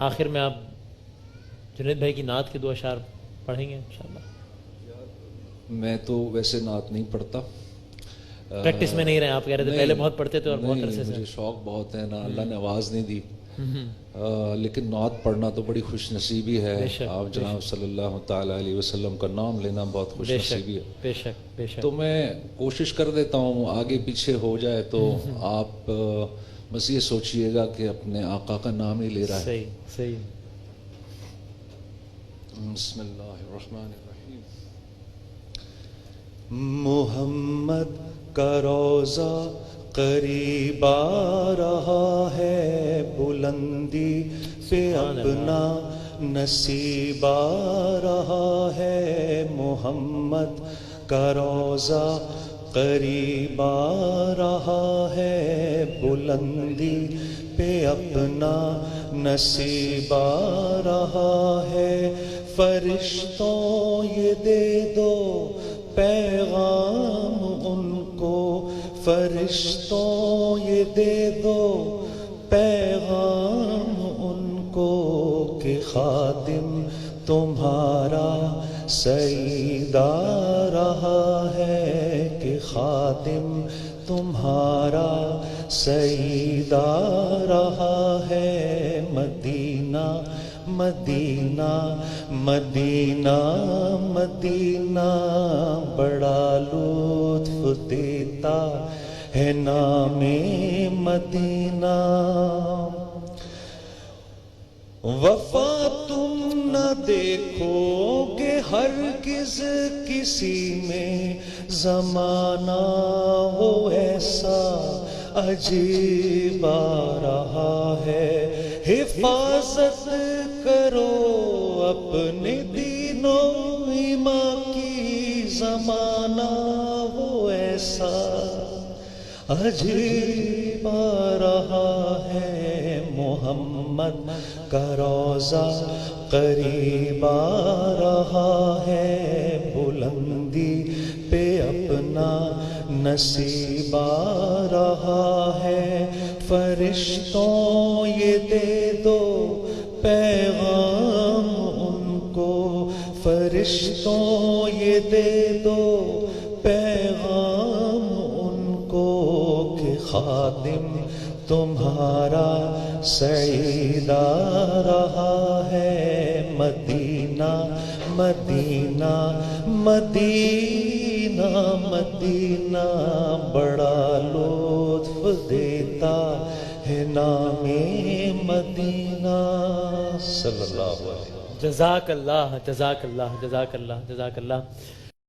آخر میں آپ جنید بھائی کی نعت کے 2 اشعار پڑھیں گے انشاءاللہ؟ میں تو ویسے نعت نہیں پڑھتا، پریکٹس میں نہیں رہے آپ کہہ رہے تھے پہلے بہت پڑھتے تھے اور بہت عرصے سے. مجھے شوق بہت ہے نا، اللہ نے آواز نہیں دی، لیکن نعت پڑھنا تو بڑی خوش نصیبی ہے. آپ جناب صلی اللہ تعالیٰ علیہ وسلم کا نام لینا بہت خوش نصیبی ہے. بے شک بے شک. تو میں کوشش کر دیتا ہوں، آگے پیچھے ہو جائے تو آپ بس یہ سوچئے گا کہ اپنے آقا کا نام ہی لے رہا ہے. صحیح صحیح. بسم اللہ الرحمن الرحیم. محمد کا روضہ قریب آ رہا ہے، بلندی پہ اپنا نصیب آ رہا ہے. محمد کا روضہ قریب آ رہا ہے، بلندی پہ اپنا نصیب آ رہا ہے. فرشتوں یہ دے دو پیغام ان کو، فرشتوں یہ دے دو پیغام ان کو کہ خادم تمہارا سعید آ رہا ہے، کہ خادم تمہارا سعید آ رہا ہے. مدینہ مدینہ مدینہ مدینہ بڑا لطف دیتا ہے نام مدینہ. وفا تم نہ دیکھو کہ ہرگز کسی میں زمانہ وہ ایسا عجیب آ رہا ہے. حفاظت کرو اپنے دین و ایمان کی، زمانہ وہ ایسا عجیب آ رہا ہے. محمد کا روضہ قریب آ رہا ہے، بلندی پہ اپنا نصیب آ رہا ہے. فرشتوں یہ دے دو پیغام ان کو، فرشتوں یہ دے دو پیغام ان کو کہ خادم تمہارا سعید آ رہا ہے. مدینہ مدینہ مدینہ مدینہ بڑا لطف دیتا ہے نام مدینہ. صلی اللہ علیہ وسلم. جزاک اللہ جزاک اللہ جزاک اللہ جزاک اللہ.